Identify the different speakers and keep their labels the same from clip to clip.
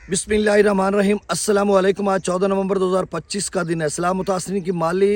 Speaker 1: बिस्मिल्लाहिर्रहमानिर्रहीम। अस्सलाम वालेकुम। आज 14 नवंबर 2025 का दिन है। सलाम मुतासरीन की माली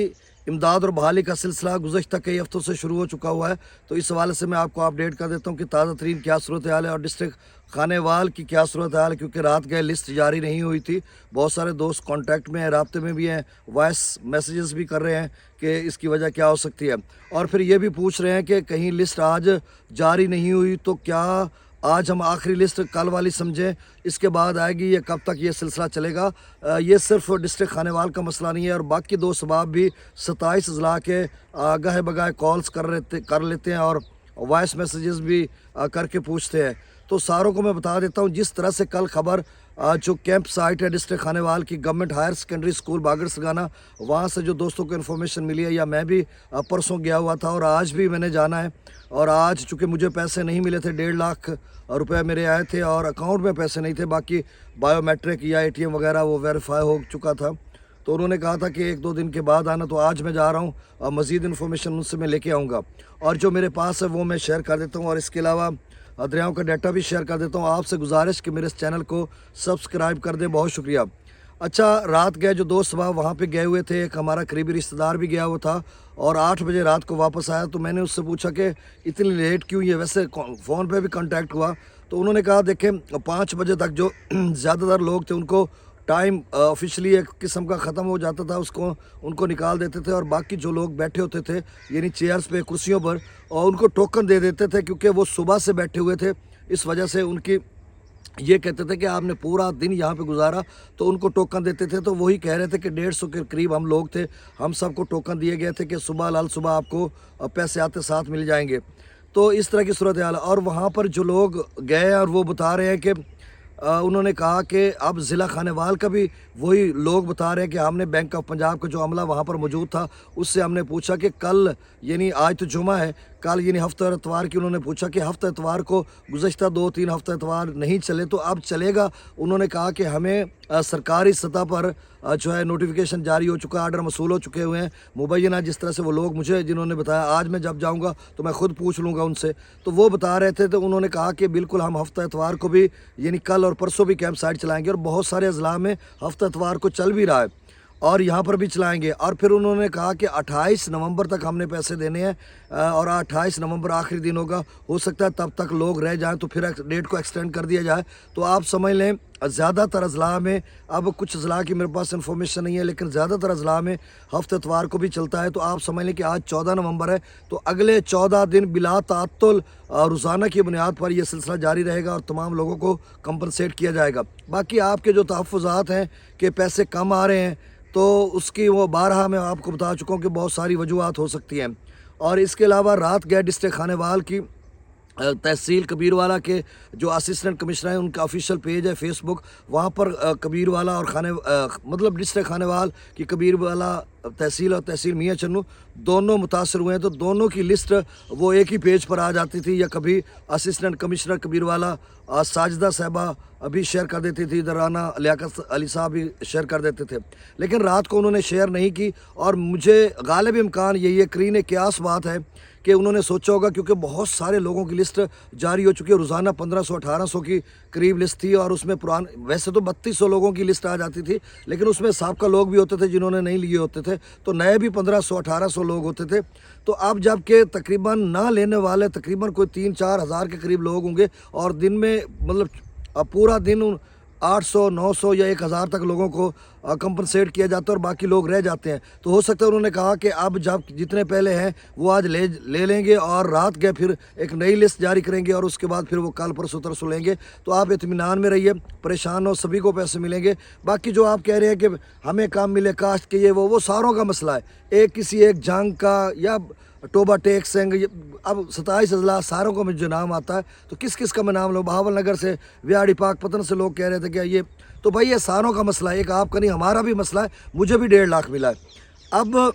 Speaker 1: इमदाद और बहाली का सिलसिला गुज़श्ता कई हफ्तों से शुरू हो चुका हुआ है, तो इस हवाले से मैं आपको अपडेट कर देता हूँ कि ताज़ा तरीन क्या सूरत हाल है और डिस्ट्रिक्ट खानेवाल की क्या सूरत हाल है। क्योंकि रात गए लिस्ट जारी नहीं हुई थी, बहुत सारे दोस्त कॉन्टैक्ट में हैं, राब्ते में भी हैं, वॉइस मैसेजेस भी कर रहे हैं कि इसकी वजह क्या हो सकती है। और फिर ये भी पूछ रहे हैं कि कहीं लिस्ट आज जारी नहीं हुई तो क्या आज हम आखिरी लिस्ट कल वाली समझें, इसके बाद आएगी, या कब तक ये सिलसिला चलेगा। ये सिर्फ डिस्ट्रिक्ट खानेवाल का मसला नहीं है, और बाकी दो सबाब भी 27 अजला के गहे बगाए कॉल्स कर लेते हैं और वॉइस मैसेजेस भी करके पूछते हैं। तो सारों को मैं बता देता हूँ, जिस तरह से कल खबर जो कैंप साइट है डिस्ट्रिक्ट खानेवाल की गवर्नमेंट हायर सेकेंडरी स्कूल बागर सगाना, वहाँ से जो दोस्तों को इन्फॉर्मेशन मिली है, या मैं भी परसों गया हुआ था और आज भी मैंने जाना है। और आज चूँकि मुझे पैसे नहीं मिले थे, 1.5 लाख रुपए मेरे आए थे और अकाउंट में पैसे नहीं थे, बाकी बायोमेट्रिक या ATM वगैरह वो वेरीफाई हो चुका था। तो उन्होंने कहा था कि 1-2 दिन के बाद आना, तो आज मैं जा रहा हूँ और मज़ीद इन्फॉर्मेशन उनसे मैं लेके आऊँगा। और जो मेरे पास है वो मैं शेयर कर देता हूँ, और इसके अलावा दरियाओं का डाटा भी शेयर कर देता हूँ। आपसे गुजारिश कि मेरे इस चैनल को सब्सक्राइब कर दें, बहुत शुक्रिया। अच्छा, रात गए जो दोस्त साहब वहाँ पे गए हुए थे, एक हमारा करीबी रिश्तेदार भी गया हुआ था और 8 बजे रात को वापस आया। तो मैंने उससे पूछा कि इतनी लेट क्यों, ये वैसे फ़ोन पे भी कांटेक्ट हुआ। तो उन्होंने कहा देखें 5 बजे तक जो ज़्यादातर लोग थे उनको टाइम ऑफिशियली एक किस्म का ख़त्म हो जाता था, उसको उनको निकाल देते थे, और बाकी जो लोग बैठे होते थे यानी चेयर्स पे कुर्सियों पर, और उनको टोकन दे देते थे, क्योंकि वो सुबह से बैठे हुए थे। इस वजह से उनकी ये कहते थे कि आपने पूरा दिन यहाँ पे गुजारा, तो उनको टोकन देते थे। तो वही कह रहे थे कि 150 के करीब हम लोग थे, हम सबको टोकन दिए गए थे कि सुबह लाल सुबह आपको पैसे आते साथ मिल जाएंगे। तो इस तरह की सूरत हाल है। और वहाँ पर जो लोग गए और वो बता रहे हैं कि उन्होंने कहा कि अब ज़िला खानेवाल का भी वही लोग बता रहे हैं कि हमने बैंक ऑफ पंजाब का जो अमला वहाँ पर मौजूद था उससे हमने पूछा कि कल, यानी आज तो जुमा है, कल यानी हफ्ता इतवार की, उन्होंने पूछा कि हफ्ता इतवार को गुज़श्ता 2-3 हफ्ता इतवार नहीं चले तो अब चलेगा। उन्होंने कहा कि हमें सरकारी सतह पर जो है नोटिफिकेशन जारी हो चुका है, आर्डर मसूल हो चुके हुए हैं मुबैना, जिस तरह से वो लोग मुझे जिन्होंने बताया। आज मैं जब जाऊंगा तो मैं ख़ुद पूछ लूँगा उनसे, तो वो बता रहे थे। तो उन्होंने कहा कि बिल्कुल हम हफ्ता इतवार को भी यानी कल और परसों भी कैंप साइट चलाएँगे, और बहुत सारे अजला में हफ्ता इतवार को चल भी रहा है और यहाँ पर भी चलाएंगे। और फिर उन्होंने कहा कि 28 नवंबर तक हमने पैसे देने हैं, और 28 नवंबर आखिरी दिन होगा, हो सकता है तब तक लोग रह जाएं तो फिर डेट को एक्सटेंड कर दिया जाए। तो आप समझ लें ज़्यादातर अजला में, अब कुछ अजला की मेरे पास इन्फॉर्मेशन नहीं है, लेकिन ज़्यादातर अजला में हफ्ते इतवार को भी चलता है। तो आप समझ लें कि आज 14 नवंबर है, तो अगले 14 दिन बिला ताअत्तुल रोज़ाना की बुनियाद पर यह सिलसिला जारी रहेगा और तमाम लोगों को कंपनसेट किया जाएगा। बाकी आपके जो तहफ़्फ़ुज़ात हैं कि पैसे कम आ रहे हैं, तो उसकी वो बारहा मैं आपको बता चुका हूँ कि बहुत सारी वजूहात हो सकती हैं। और इसके अलावा रात गए डिस्ट्रिक्ट खानेवाल की तहसील कबीरवाला के जो असिस्टेंट कमिश्नर हैं, उनका ऑफिशियल पेज है फेसबुक, वहाँ पर कबीरवाला और मतलब डिस्ट्रिक्ट खानेवाल की कबीरवाला तहसील और तहसील मियाँ चन्नू दोनों मुतासर हुए हैं। तो दोनों की लिस्ट वो एक ही पेज पर आ जाती थी, या कभी असिस्टेंट कमिश्नर कबीरवाला साजिदा साहबा अभी शेयर कर देती थी, इधर राना लियाकत अली साहब भी शेयर कर देते थे, लेकिन रात को उन्होंने शेयर नहीं की। और मुझे गालिब इम्कान यही है, करीन क़यास बात है कि उन्होंने सोचा होगा, क्योंकि बहुत सारे लोगों की लिस्ट जारी हो चुकी है। रोज़ाना 1500-1800 की करीब लिस्ट थी, और उसमें वैसे तो 3200 लोगों की लिस्ट आ जाती थी, लेकिन उसमें साबका लोग भी होते थे जिन्होंने नहीं लिए होते थे, तो नए भी 1500-1800 लोग होते थे। तो अब जबकि तकरीबन ना लेने वाले तकरीबन कोई 3-4 हज़ार के करीब लोग होंगे, और दिन में मतलब पूरा दिन 800-900 या 1000 तक लोगों को कंपनसेट किया जाता है और बाकी लोग रह जाते हैं। तो हो सकता है उन्होंने कहा कि अब जब जितने पहले हैं वो आज ले लेंगे, और रात गए फिर एक नई लिस्ट जारी करेंगे, और उसके बाद फिर वो कल परसों तरसों लेंगे। तो आप इत्मीनान में रहिए, परेशान हो, सभी को पैसे मिलेंगे। बाकी जो आप कह रहे हैं कि हमें काम मिले, कास्ट के, ये वो सारों का मसला है। एक किसी एक जंग का या टोबा टेक सिंह, अब 27 अजला सारों को मुझे नाम आता है, तो किस किस का मैं नाम लूँ। बहावल नगर से, विहाड़ी पाकपतन से लोग कह रहे थे कि ये, तो भाई ये सारों का मसला है, एक आपका नहीं हमारा भी मसला है। मुझे भी 1.5 लाख मिला है। अब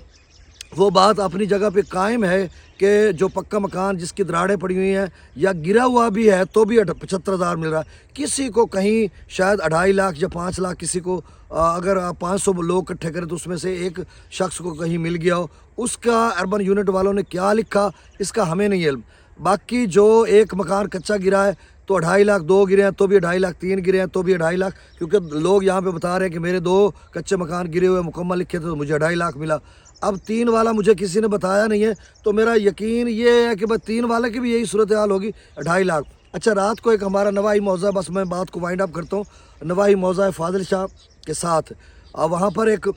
Speaker 1: वो बात अपनी जगह पे कायम है कि जो पक्का मकान जिसकी दराड़ें पड़ी हुई हैं या गिरा हुआ भी है तो भी 75,000 मिल रहा है, किसी को कहीं शायद 2.5 लाख या 5 लाख, किसी को अगर आप 500 लोग इकट्ठे करें तो उसमें से एक शख्स को कहीं मिल गया हो। उसका अर्बन यूनिट वालों ने क्या लिखा इसका हमें नहीं इल्म। बाकी जो एक मकान कच्चा गिरा है तो 2.5 लाख 2 गिरे हैं तो भी 2.5 लाख, 3 गिरे हैं तो भी 2.5 लाख, क्योंकि लोग यहाँ पे बता रहे हैं कि मेरे 2 कच्चे मकान गिरे हुए मुकम्मल लिखे थे तो मुझे 2.5 लाख मिला। अब 3 वाला मुझे किसी ने बताया नहीं है, तो मेरा यकीन ये है कि बस 3 वाले की भी यही सूरत हाल होगी, 2.5 लाख। अच्छा, रात को एक हमारा नवाही मौज़ा, बस मैं बात को वाइंड अप करता हूँ, नवाही मौज़ा है फाजिल शाह के साथ, और वहाँ पर एक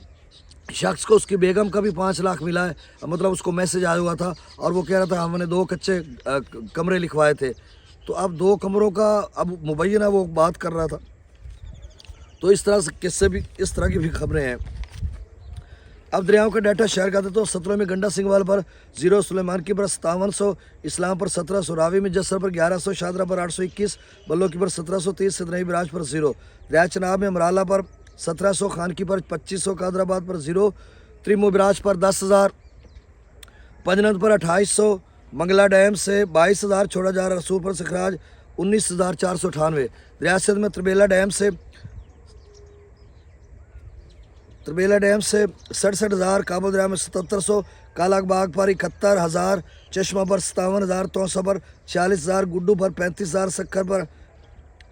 Speaker 1: शख्स को उसकी बेगम का भी 5 लाख मिला है, मतलब उसको मैसेज आया हुआ था और वो कह रहा था हमने 2 कच्चे कमरे लिखवाए थे। तो अब 2 कमरों का अब मुबैना वो बात कर रहा था। तो इस तरह से किस्से भी, इस तरह की भी खबरें हैं। अब दरियाओं का डाटा शेयर कर देते हो। 17 में गंडा सिंगवाल पर 0, सुलेमान की पर 5700, इस्लाम पर 1700, रावी में जसर पर 1100, शादरा पर 821, बल्लो की पर 1730, सिदनई बिराज पर 0, दरिया चनाब में अमराला पर 1700, खान की पर 2500, कादराबाद पर 0, त्रिमो बिराज पर 10,000, पंजनद पर 2800, मंगला डैम से 22,000 छोड़ा जा रहा, रसूल पर सखराज 19,498, दरिया सिंध में त्रिबेला डैम से 67,000, काबुल दरिया में 7700, कालाक बाग पर 71,000, चश्मा पर 57,000, तौसा पर 46,000, गुड्डू पर 35,000, सक्खर पर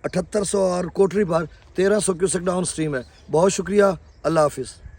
Speaker 1: 7800 और कोटरी पर 1300 क्यूसेक डाउन स्ट्रीम है। बहुत शुक्रिया, अल्लाह हाफिज़।